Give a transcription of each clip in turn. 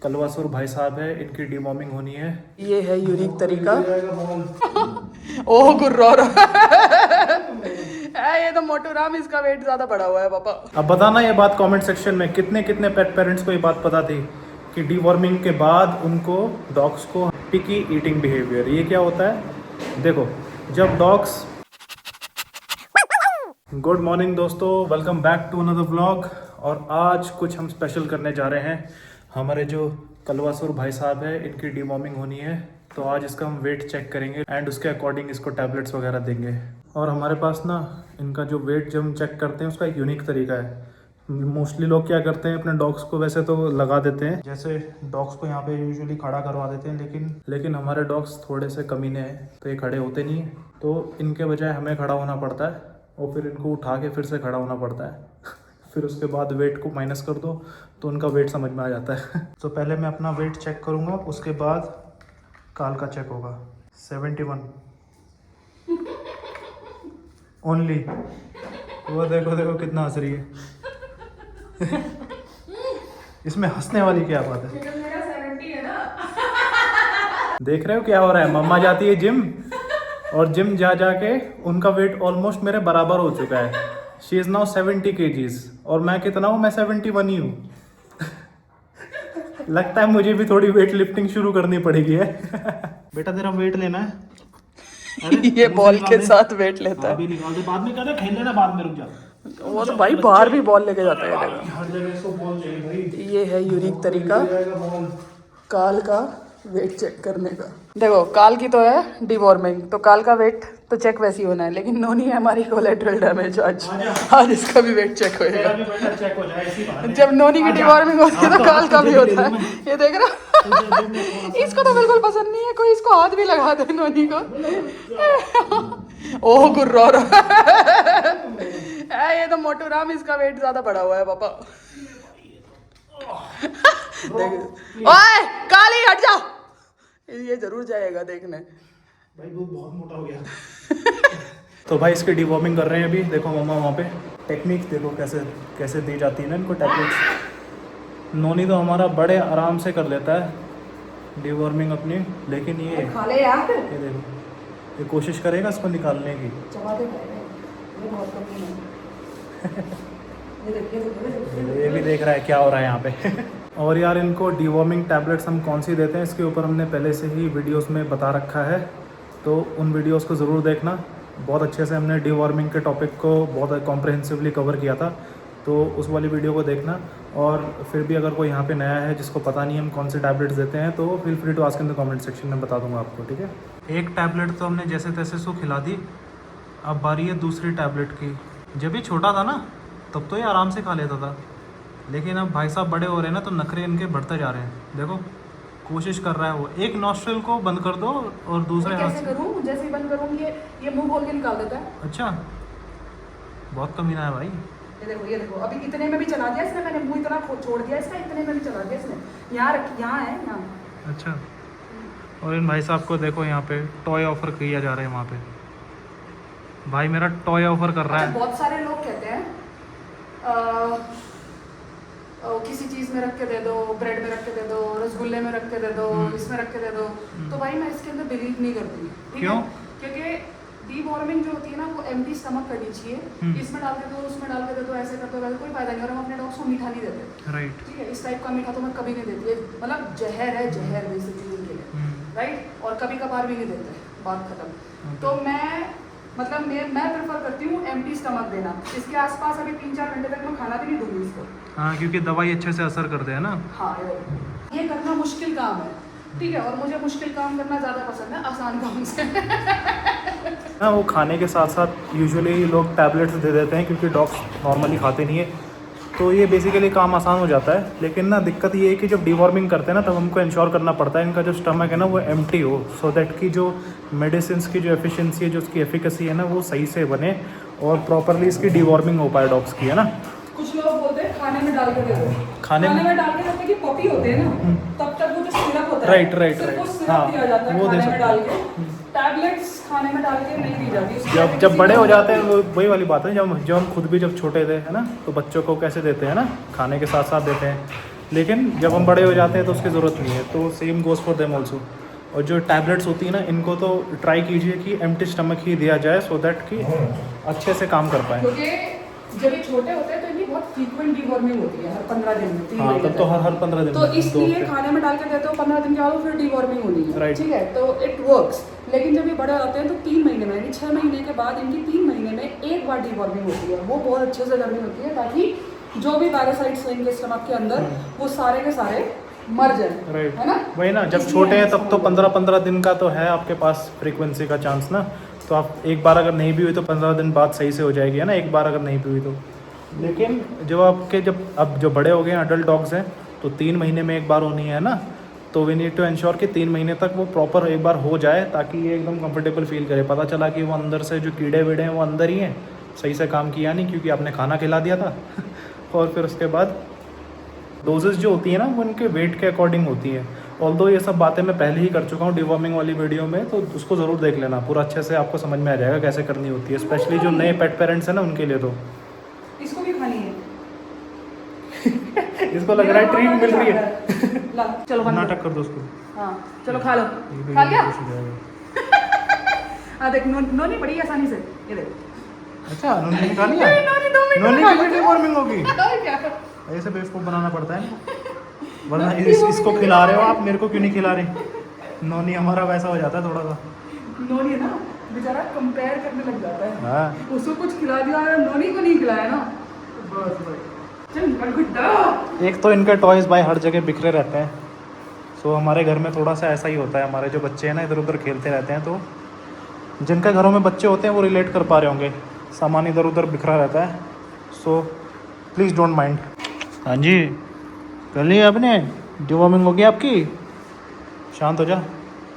कलवासुर भाई साहब है, इनकी डिवॉर्मिंग होनी है। ये है यूनिक तरीका। ओह गुर्रा ये तो मोटू राम, इसका वेट ज्यादा बढ़ा हुआ है पापा। अब बताना ये बात कमेंट सेक्शन में, कितने कितने पेट पेरेंट्स को ये बात पता थी कि डिवॉर्मिंग के बाद उनको डॉग्स को पिकी ईटिंग बिहेवियर, ये क्या होता है। देखो जब डॉग्स, गुड मॉर्निंग दोस्तों, welcome back to another vlog. और आज कुछ हम स्पेशल करने जा रहे हैं। हमारे जो कलवासुर भाई साहब है, इनकी डिवॉर्मिंग होनी है, तो आज इसका हम वेट चेक करेंगे एंड उसके अकॉर्डिंग इसको टैबलेट्स वगैरह देंगे। और हमारे पास ना इनका जो वेट जब हम चेक करते हैं उसका एक यूनिक तरीका है। मोस्टली लोग क्या करते हैं, अपने डॉग्स को वैसे तो लगा देते हैं, जैसे डॉग्स को यहाँ पे यूजुअली खड़ा करवा देते हैं, लेकिन हमारे डॉग्स थोड़े से कमीने हैं तो ये खड़े होते नहीं हैं, तो इनके बजाय हमें खड़ा होना पड़ता है और फिर इनको उठा के फिर से खड़ा होना पड़ता है फिर उसके बाद वेट को माइनस कर दो तो उनका वेट समझ में आ जाता है तो पहले मैं अपना वेट चेक करूँगा, उसके बाद काल का चेक होगा। 71 ओनली। वो देखो देखो कितना हंस रही है इसमें हंसने वाली क्या बात है। मेरा 70 है ना। देख रहे हो क्या हो रहा है। मम्मा जाती है जिम और जिम जा जाके उनका वेट ऑलमोस्ट मेरे बराबर हो चुका है। शी इज नाउ 70 kgs और मैं कितना हूँ, मैं 71 ही हूँ लगता है मुझे भी थोड़ी वेट लिफ्टिंग शुरू करनी पड़ेगी है बेटा तेरा वेट लेना है। ये बॉल के साथ वेट लेता है। अभी निकाल दे, बाद में कहते खेल लेना, बाद में रुक जा। वो तो भाई बाहर भी बॉल लेके जाता है। हर जगह इसको बॉल चाहिए भाई। ये है यूनिक तरीका बॉल काल का वेट चेक करने का। देखो काल की तो है डिवॉर्मिंग, तो काल का वेट तो चेक वैसे ही होना है, लेकिन नोनी है हमारी कोलेट्रल डैमेज। आज इसका भी वेट चेक होएगा। चेक हो जाए इसी बहाने। जब नोनी की डिवॉर्मिंग होती है तो काल का भी होता है। ये देख रहा इसको तो बिल्कुल पसंद नहीं है, कोई इसको हाथ भी लगा दे नोनी को। ओह गुर्रा ये तो मोटू राम, इसका वेट ज्यादा बढ़ा हुआ है पापा। ओए काली हट जा, ये जरूर जाएगा देखने। भाई वो बहुत मोटा हो गया तो भाई इसकी डिवॉर्मिंग कर रहे हैं अभी। देखो मम्मा वहाँ पे टेक्निक देखो कैसे कैसे दी जाती है ना इनको टैबलेट्स। नोनी तो हमारा बड़े आराम से कर लेता है डिवॉर्मिंग अपनी, लेकिन ये खा ले यार, ये देखो ये कोशिश करेगा इसको निकालने की। चबा दे ये बहुत कमी है। ये भी देख रहा है क्या हो रहा है यहाँ पे और यार इनको डिवॉर्मिंग टैबलेट्स हम कौन सी देते हैं इसके ऊपर हमने पहले से ही वीडियोस में बता रखा है, तो उन वीडियोस को ज़रूर देखना। बहुत अच्छे से हमने डिवॉर्मिंग के टॉपिक को बहुत कॉम्प्रहेंसिवली कवर किया था, तो उस वाली वीडियो को देखना। और फिर भी अगर कोई यहाँ पे नया है जिसको पता नहीं हम कौन से टैबलेट्स देते हैं, तो feel free to ask in the comment section में, बता दूँगा आपको, ठीक है। एक टैबलेट तो हमने जैसे तैसे उसको खिला दी, अब बारी है दूसरी टैबलेट की। जब ये छोटा था ना तब तो ये आराम से खा लेता था, लेकिन अब भाई साहब बड़े हो रहे हैं ना तो नखरे इनके बढ़ते जा रहे हैं। देखो कोशिश कर रहा है वो, एक नॉस्ट्रिल को बंद कर दो और दूसरे हाथ से। करूं? जैसे ही बंद करूंगी ये मुंह खोल के निकाल देता है। अच्छा बहुत कमीना है भाई। ये देखो अभी इतने में भी चला दिया इसने, मैंने मुंह इतना छोड़ दिया इसका, इतने में भी चला दिया इसने। यहाँ है यहाँ। अच्छा, और इन भाई साहब को देखो यहाँ पे टॉय ऑफर किया जा रहा है। वहाँ पे भाई मेरा टॉय ऑफर कर रहा है। बहुत सारे लोग कहते हैं किसी चीज़ में रख के दे दो, ब्रेड में रख के दे दो, रसगुल्ले में रख के दे दो, इसमें रख के दे दो, तो भाई मैं इसके अंदर बिलीव नहीं करती। क्यों? क्योंकि डिवॉर्मिंग जो होती है ना वो एम्प्टी स्टमक करनी चाहिए। इसमें डाल के दो, उसमें डाल के दे दो, ऐसे कर दो, वैसे कोई फायदा नहीं। और हम अपने डॉग्स को मीठा नहीं देते, राइट, ठीक है। इस टाइप का मीठा तो मैं कभी नहीं देती, मतलब जहर है, जहर बेसिकली उनके लिए, राइट। और कभी कभार भी नहीं देते, बात खत्म। तो मैं मतलब मैं प्रेफर करती हूँ एम्प्टी स्टमक देना। इसके आसपास अभी 3-4 घंटे तक मैं खाना भी नहीं दूंगी इसको। हाँ, क्योंकि दवाई अच्छे से असर करते हैं ना। हाँ, ये करना मुश्किल काम है, ठीक है। और मुझे मुश्किल काम करना ज़्यादा पसंद है आसान काम से ना वो खाने के साथ साथ यूजुअली लोग टैबलेट्स दे देते हैं, क्योंकि डॉग्स नॉर्मली खाते नहीं है, तो ये बेसिकली काम आसान हो जाता है। लेकिन ना दिक्कत ये है कि जब डिवॉर्मिंग करते हैं ना तब हमको इंश्योर करना पड़ता है इनका जो स्टमक है ना वो एम्प्टी हो, सो दैट की जो मेडिसिन की जो एफिशिएंसी है, जो उसकी एफिकेसी है ना वो सही से बने और प्रॉपरली इसकी डिवॉर्मिंग हो पाए डॉग्स की, है ना। कुछ लोग बोलते हैं खाने में डाल के दे दो, खाने में डाल के जब तक पपी होते हैं ना तब तक वो जो सिरप होता है, राइट, हाँ वो दे सकते हैं। टैबलेट्स खाने में डाल के नहीं दी जाती। जब बड़े हो जाते हैं वो वही वाली बात है, जब हम खुद भी जब छोटे थे, है ना, तो बच्चों को कैसे देते हैं ना, खाने के साथ साथ देते हैं। लेकिन जब हम बड़े हो जाते हैं तो उसकी ज़रूरत नहीं है, तो same goes for them also. और जो टैबलेट्स होती है ना, इनको तो ट्राई कीजिए कि एम्प्टी स्टमक ही दिया जाए, सो दैट कि अच्छे से काम कर पाए। क्योंकि जब ये छोटे होते हैं तो इनकी बहुत फ्रीक्वेंट डिवॉर्मिंग होती है, हर 15 दिन में, 3 हाँ, महीने तब तो तक। हर 15 दिन तो में, 2 इसलिए हफ्ते। खाने में डाल के देते हो 15 दिन के बाद फिर डिवॉर्मिंग होनी है, Right. ठीक है, तो इट वर्क्स। लेकिन जब ये बड़े होते हैं तो 3 महीने में, यानी 6 महीने के बाद इनकी 3 महीने में एक बार डिवॉर्मिंग होती है। वो बहुत अच्छे से करनी होती है ताकि जो भी पैरासाइट्स रहेंगे स्टमक के अंदर वो सारे के सारे मर जाए, राइट, है ना। वही ना, जब इसलिए छोटे हैं ऐसा तब तो होता है। 15-15 दिन का तो है आपके पास फ्रीक्वेंसी का चांस ना, तो आप एक बार अगर नहीं भी हुई तो 15 दिन बाद सही से हो जाएगी, है ना, एक बार अगर नहीं भी हुई तो। लेकिन जो आपके अब जो बड़े हो गए हैं, अडल्ट डॉग्स हैं, तो 3 महीने में एक बार होनी है ना, तो वी नीड टू इंश्योर कि 3 महीने तक वो प्रॉपर एक बार हो जाए, ताकि ये एकदम कंफर्टेबल फील करे। पता चला कि वो अंदर से जो कीड़े वीड़े हैं वो अंदर ही हैं, सही से काम किया नहीं क्योंकि आपने खाना खिला दिया था और फिर उसके बाद डोजेस जो होती है ना वो उनके वेट के अकॉर्डिंग होती है। ऑल्दो ये सब बातें मैं पहले ही कर चुका हूँ डिवॉर्मिंग वाली वीडियो में, तो उसको ज़रूर देख लेना, पूरा अच्छे से आपको समझ में आ जाएगा कैसे करनी होती है, स्पेशली जो नए पेट पेरेंट्स हैं ना उनके लिए। तो इसको भी खानी है। इसको लग रहा है ट्रीट मिल रही है। ला, चलो बंद नाटक कर दो उसको। हाँ चलो खा लो। ये भी खा लिया? खुश हो जाएगा। हाँ देख, नोनी बड़ी आसानी से, ये देख। अच्छा, नोनी निकाल लिया? नहीं, नोनी 2 मिनट में नोनी खा की भी लेती है। डिवॉर्मिंग होगी? और क्या? ऐसे बेवकूफ़ बनाना पड़ता है, वरना इसको खिला रहे हो आप, मेरे को क्यों नहीं खिला रहे? नोनी हमारा वैसा हो जाता है थोड़ा सा। नोनी ना बेचारा कंपेयर करने लग जाता है। हाँ, उसको कुछ खिला दिया और नोनी को नहीं खिलाया ना, तो बस भाई चल निकल गुड्डा। एक तो इनके टॉयज़ भाई हर जगह बिखरे रहते हैं, सो हमारे घर में थोड़ा सा ऐसा ही होता है। हमारे जो बच्चे हैं ना इधर उधर खेलते रहते हैं, तो जिनके घरों में बच्चे होते हैं वो रिलेट कर पा रहे होंगे, सामान इधर उधर बिखरा रहता है, सो प्लीज़ डोंट माइंड। हाँ जी, कर लिया आपने? डिवॉर्मिंग हो गई आपकी? शांत हो जा,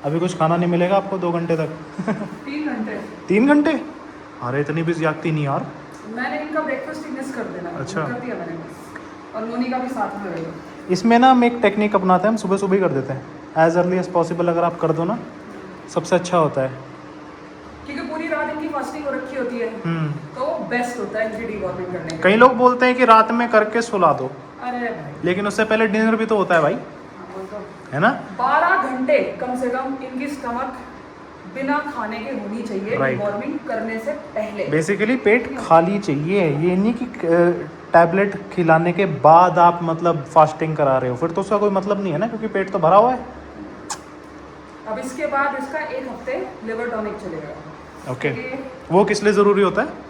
अभी कुछ खाना नहीं मिलेगा आपको 2 घंटे तक। 3 घंटे 3 घंटे? अरे इतनी भी जागती नहीं यार। मैंने इनका ब्रेकफास्ट फिनिश कर देना, अच्छा। कर दिया मैंने बस, और नोनी का भी साथ में रहेगा। इसमें ना हम एक टेक्निक अपनाते हैं, हम सुबह सुबह ही कर देते हैं, एज अर्ली एज पॉसिबल। अगर आप कर दो ना सबसे अच्छा होता है, क्योंकि पूरी रात इनकी फास्टिंग हो रखी होती है, तो बेस्ट होता है इनकी डिवॉर्मिंग करने के कई लिए। लोग बोलते हैं कि रात में करके सुला दो, अरे भाई, लेकिन उससे पहले डिनर भी तो होता है भाई, हाँ, वो तो है ना। 12 घंटे कम से कम इनकी स्टमक बिना खाने के होनी चाहिए Right. डिवॉर्मिंग करने से पहले। बेसिकली पेट खाली चाहिए, ये नहीं कि टैबलेट खिलाने के बाद आप मतलब फास्टिंग करा रहे हो, फिर तो उसका कोई मतलब नहीं है ना, क्योंकि पेट तो भरा हुआ है। अब इसके बाद इसका 1 हफ्ते लिवर टॉनिक चलेगा। ओके, क्योंकि वो किस लिए ज़रूरी होता है?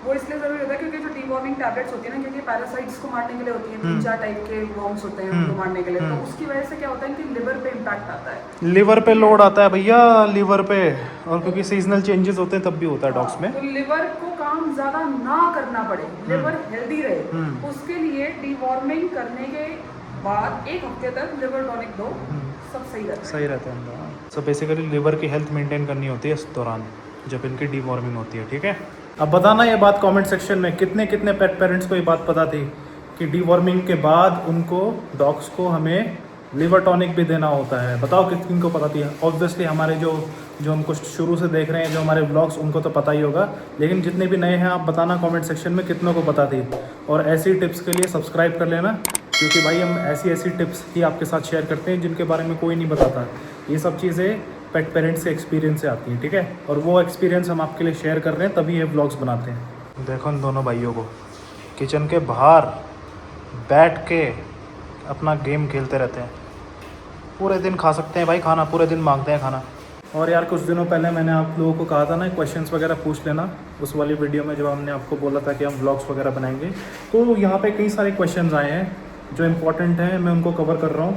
वो इसलिए जरूरी होता है क्योंकि जो डिवॉर्मिंग टैबलेट्स होती है ना, क्योंकि पैरासाइट्स को मारने के लिए होती है, 3-4 टाइप के वर्म्स होते हैं उनको मारने के लिए, तो उसकी वजह से क्या होता है कि लिवर पे इम्पैक्ट आता है। लिवर पे लोड आता है भैया, लिवर पे, और क्योंकि सीजनल चेंजेस होते हैं तब भी होता है डॉग्स में। तो लिवर को काम ज्यादा ना करना पड़े, लिवर हेल्दी रहे, उसके लिए डिवॉर्मिंग करने के बाद 1 हफ्ते तक लिवर टॉनिक दो, सब सही रहता है। सही रहता है। सो बेसिकली लिवर की हेल्थ मेंटेन करनी होती है इस दौरान जब इनकी डिवॉर्मिंग होती है, ठीक है। अब बताना ये बात कमेंट सेक्शन में, कितने कितने पेट पेरेंट्स को ये बात पता थी कि डिवॉर्मिंग के बाद उनको, डॉग्स को, हमें लिवर टॉनिक भी देना होता है। बताओ किन को पता थी। ऑब्वियसली हमारे जो हमको शुरू से देख रहे हैं, जो हमारे ब्लॉग्स, उनको तो पता ही होगा, लेकिन जितने भी नए हैं आप बताना कमेंट सेक्शन में कितनों को पता थी। और ऐसी टिप्स के लिए सब्सक्राइब कर लेना, क्योंकि भाई हम ऐसी टिप्स ही आपके साथ शेयर करते हैं जिनके बारे में कोई नहीं बताता। ये सब चीज़ें पेट पेरेंट्स के एक्सपीरियंस से आती हैं, ठीक है, और वो एक्सपीरियंस हम आपके लिए शेयर कर रहे हैं, तभी ये व्लॉग्स बनाते हैं। देखो इन दोनों भाइयों को किचन के बाहर बैठ के अपना गेम खेलते रहते हैं। पूरे दिन खा सकते हैं भाई खाना, पूरे दिन मांगते हैं खाना। और यार कुछ दिनों पहले मैंने आप लोगों को कहा था ना क्वेश्चंस वगैरह पूछ लेना, उस वाली वीडियो में जब हमने आपको बोला था कि हम व्लॉग्स वगैरह बनाएंगे, तो यहाँ पे कई सारे क्वेश्चंस आए हैं जो इम्पोर्टेंट हैं, मैं उनको कवर कर रहा हूँ,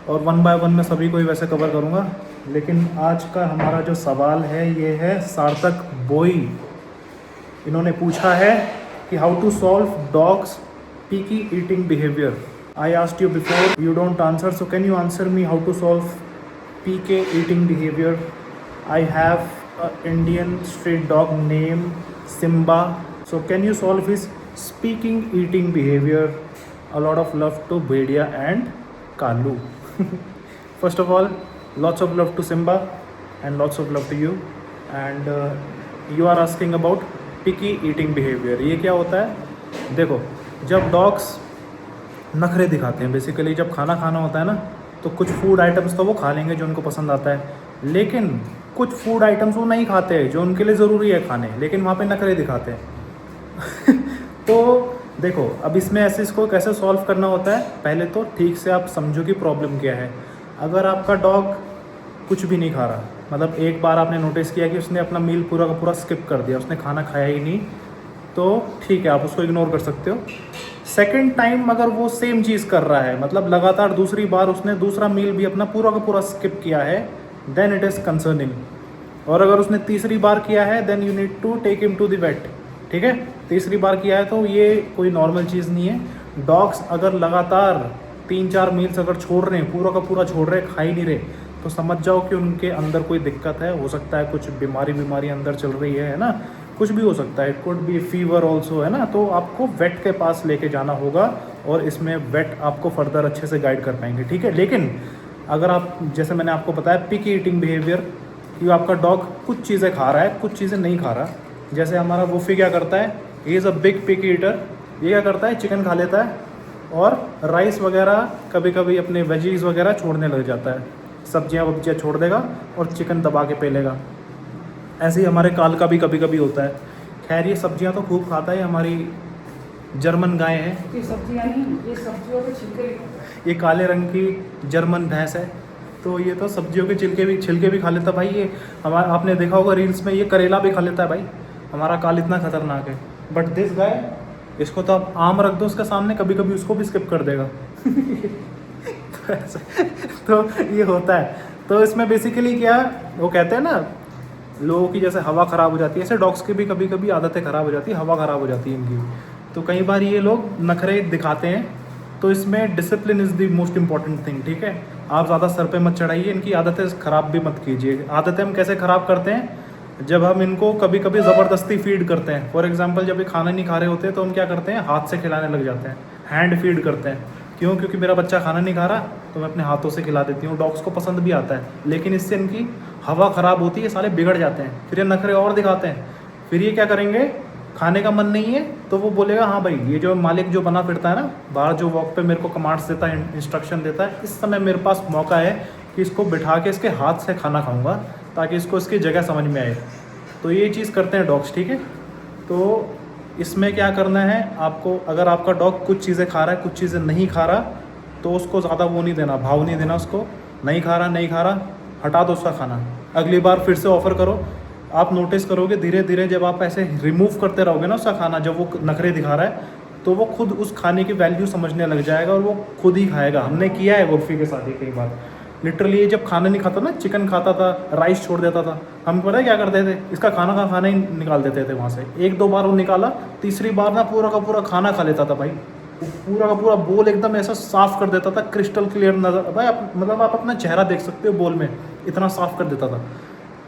और 1 बाय 1 मैं सभी को ही वैसे कवर करूँगा। लेकिन आज का हमारा जो सवाल है ये है सार्थक बोई। इन्होंने पूछा है कि how to solve dogs picky eating behaviour. I asked you before, you don't answer, so can you answer me how to solve PK eating behavior? I have an Indian street dog named Simba. So can you solve his speaking eating behavior? A lot of love to Bedia and Kalu. First of all, lots of love to Simba and lots of love to you. And you are asking about picky eating behavior. ये क्या होता है? देखो, जब dogs नखरे दिखाते हैं। Basically जब खाना खाना होता है ना, तो कुछ फूड आइटम्स तो वो खा लेंगे जो उनको पसंद आता है, लेकिन कुछ फूड आइटम्स वो नहीं खाते जो उनके लिए ज़रूरी है खाने, लेकिन वहाँ पे नखरे दिखाते हैं। तो देखो, अब इसमें ऐसे इसको कैसे सॉल्व करना होता है, पहले तो ठीक से आप समझो कि प्रॉब्लम क्या है। अगर आपका डॉग कुछ भी नहीं खा रहा, मतलब एक बार आपने नोटिस किया कि उसने अपना मील पूरा का पूरा स्किप कर दिया, उसने खाना खाया ही नहीं, तो ठीक है, आप उसको इग्नोर कर सकते हो। सेकंड टाइम अगर वो सेम चीज़ कर रहा है, मतलब लगातार दूसरी बार उसने दूसरा मील भी अपना पूरा का पूरा स्किप किया है, देन इट इज़ कंसर्निंग। और अगर उसने तीसरी बार किया है, then you need to take him to the vet. ठीक है, तीसरी बार किया है तो ये कोई नॉर्मल चीज़ नहीं है। डॉग्स अगर लगातार 3-4 मील्स अगर छोड़ रहे हैं, पूरा का पूरा छोड़ रहे हैं, खा ही नहीं रहे, तो समझ जाओ कि उनके अंदर कोई दिक्कत है। हो सकता है कुछ बीमारी अंदर चल रही है ना, कुछ भी हो सकता है। It could be fever also, है ना। तो आपको वेट के पास लेके जाना होगा, और इसमें वेट आपको फर्दर अच्छे से गाइड कर पाएंगे। ठीक है, लेकिन अगर आप, जैसे मैंने आपको बताया, पिकी ईटिंग बिहेवियर, कि आपका डॉग कुछ चीज़ें खा रहा है, कुछ चीज़ें नहीं खा रहा। जैसे हमारा वुफी क्या करता है, he is a big picky eater. ये क्या करता है, चिकन खा लेता है और राइस वगैरह, कभी कभी अपने वेजीज़ वगैरह छोड़ने लग जाता है, सब्जियां वब्जियाँ छोड़ देगा और चिकन दबा के पे लेगा। ऐसे ही हमारे काल का भी कभी कभी होता है। खैर, ये सब्जियां तो खूब खाता है, हमारी जर्मन गाय है। ये सब्जियां नहीं, ये सब्जियों के छिलके। ये काले रंग की जर्मन भैंस है, तो ये तो सब्जियों के छिलके भी खा लेता भाई। ये हमारा, आपने देखा होगा रील्स में, ये करेला भी खा लेता है भाई। हमारा काल इतना खतरनाक है। बट दिस गाय, इसको तो आप आम रख दो उसके सामने, कभी कभी उसको भी स्किप कर देगा। तो ये होता है। तो इसमें बेसिकली क्या, वो कहते हैं ना, लोगों की जैसे हवा ख़राब हो जाती है, ऐसे डॉग्स की भी कभी कभी आदतें ख़राब हो जाती है, हवा ख़राब हो जाती है इनकी। तो कई बार ये लोग नखरे दिखाते हैं। तो इसमें discipline is the most important thing. ठीक है, आप ज़्यादा सर पे मत चढ़ाइए, इनकी आदतें ख़राब भी मत कीजिए। आदतें हम कैसे ख़राब करते हैं, जब हम इनको कभी कभी ज़बरदस्ती फीड करते हैं। फॉर एग्जांपल, जब ये खाना नहीं खा रहे होते तो हम क्या करते हैं, हाथ से खिलाने लग जाते हैं, हैंड फीड करते हैं। क्यों? क्योंकि मेरा बच्चा खाना नहीं खा रहा, तो मैं अपने हाथों से खिला देती हूँ। डॉग्स को पसंद भी आता है, लेकिन इससे इनकी हवा ख़राब होती है, सारे बिगड़ जाते हैं, फिर ये नखरे और दिखाते हैं। फिर ये क्या करेंगे, खाने का मन नहीं है तो वो बोलेगा, हाँ भाई, ये जो मालिक जो बना फिरता है ना बाहर, जो वॉक पे मेरे को कमांड्स देता है, इंस्ट्रक्शन देता है, इस समय मेरे पास मौका है कि इसको बिठा के इसके हाथ से खाना खाऊंगा, ताकि इसको इसकी जगह समझ में आए। तो ये चीज़ करते हैं डॉग्स। ठीक है, तो इसमें क्या करना है आपको, अगर आपका डॉग कुछ चीज़ें खा रहा है, कुछ चीज़ें नहीं खा रहा, तो उसको ज़्यादा वो नहीं देना, भाव नहीं देना उसको। नहीं खा रहा, हटा दो उसका खाना, अगली बार फिर से ऑफ़र करो। आप नोटिस करोगे धीरे धीरे, जब आप ऐसे रिमूव करते रहोगे ना उसका खाना, जब वो नखरे दिखा रहा है, तो वो खुद उस खाने की वैल्यू समझने लग जाएगा और वो खुद ही खाएगा। हमने किया है वुल्फी के साथ ही कई बार। लिटरली ये जब खाना नहीं खाता ना, चिकन खाता था, राइस छोड़ देता था, हम पता है क्या करते थे, इसका खाना का खाना ही निकाल देते थे वहाँ से। 1-2 बार वो निकाला, तीसरी बार ना पूरा का पूरा खाना खा लेता था भाई। पूरा का पूरा बोल एकदम ऐसा साफ़ कर देता था, क्रिस्टल क्लियर नज़र भाई। मतलब आप अपना चेहरा देख सकते हो बोल में, इतना साफ़ कर देता था।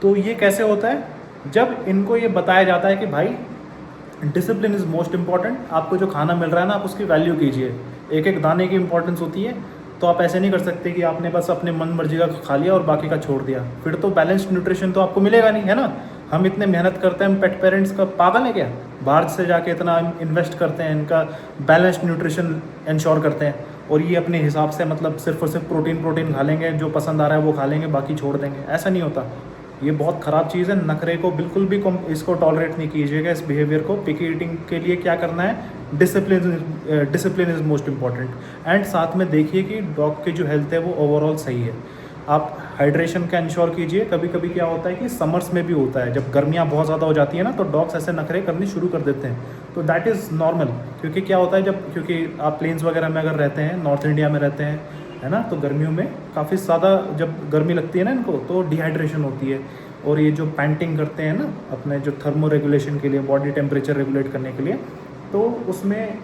तो ये कैसे होता है, जब इनको ये बताया जाता है कि भाई डिसिप्लिन इज़ मोस्ट इंपॉर्टेंट, आपको जो खाना मिल रहा है ना, आप उसकी वैल्यू कीजिए। एक एक दाने की इंपॉर्टेंस होती है। तो आप ऐसे नहीं कर सकते कि आपने बस अपने मन मर्जी का खा लिया और बाकी का छोड़ दिया, फिर तो बैलेंस्ड न्यूट्रिशन तो आपको मिलेगा नहीं, है ना। हम इतने मेहनत करते हैं, हम पेट पेरेंट्स का पागल है क्या, बाहर से जाके इतना इन्वेस्ट करते हैं, इनका बैलेंस्ड न्यूट्रिशन इंश्योर करते हैं, और ये अपने हिसाब से मतलब सिर्फ और सिर्फ प्रोटीन खा लेंगे, जो पसंद आ रहा है वो खा लेंगे, बाकी छोड़ देंगे। ऐसा नहीं होता, ये बहुत ख़राब चीज़ है। नखरे को बिल्कुल भी इसको टॉलरेट नहीं कीजिएगा, इस बिहेवियर को। पिकी ईटिंग के लिए क्या करना है, discipline is most important. And साथ में देखिए कि डॉग की जो हेल्थ है वो ओवरऑल सही है। आप हाइड्रेशन का इंश्योर कीजिए। कभी कभी क्या होता है कि समर्स में भी होता है, जब गर्मियाँ बहुत ज़्यादा हो जाती है ना, तो डॉग्स ऐसे नखरे करने शुरू कर देते हैं। तो दैट इज़ नॉर्मल, क्योंकि क्या होता है, जब क्योंकि आप प्लेन्स वगैरह में अगर रहते हैं, नॉर्थ इंडिया में रहते हैं, है ना, तो गर्मियों में काफ़ी ज़्यादा जब गर्मी लगती है ना इनको, तो डिहाइड्रेशन होती है। और ये जो पैंटिंग करते हैं ना अपने जो थर्मो रेगुलेशन के लिए, बॉडी टेम्परेचर रेगुलेट करने के लिए, तो उसमें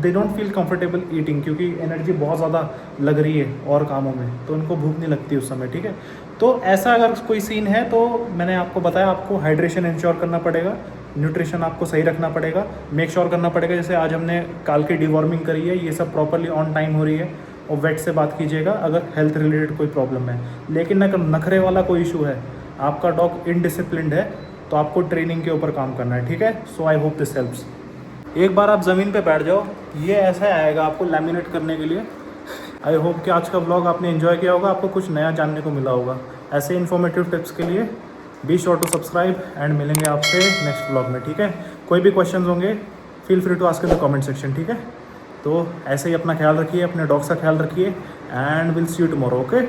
they don't feel comfortable eating, क्योंकि एनर्जी बहुत ज़्यादा लग रही है और कामों में, तो उनको भूख नहीं लगती उस समय। ठीक है, तो ऐसा अगर कोई सीन है, तो मैंने आपको बताया, आपको हाइड्रेशन इंश्योर करना पड़ेगा, न्यूट्रिशन आपको सही रखना पड़ेगा, मेक श्योर करना पड़ेगा। जैसे आज हमने काल की डिवॉर्मिंग करी है, ये सब प्रॉपरली ऑन टाइम हो रही है, और वेट से बात कीजिएगा अगर हेल्थ रिलेटेड कोई प्रॉब्लम है। लेकिन अगर नखरे वाला कोई इशू है, आपका डॉग इनडिसिप्लिन्ड है, तो आपको ट्रेनिंग के ऊपर काम करना है। ठीक है, सो आई होप दिस हेल्प्स। एक बार आप ज़मीन पे बैठ जाओ, ये ऐसा आएगा आपको लैमिनेट करने के लिए। आई होप कि आज का ब्लॉग आपने एंजॉय किया होगा, आपको कुछ नया जानने को मिला होगा। ऐसे इन्फॉर्मेटिव टिप्स के लिए be sure to subscribe and मिलेंगे आपसे नेक्स्ट ब्लॉग में, ठीक है। कोई भी क्वेश्चंस होंगे feel free to ask in the comment section, ठीक है। तो ऐसे ही अपना ख्याल रखिए, अपने डॉग्स का ख्याल रखिए and will see you tomorrow, okay.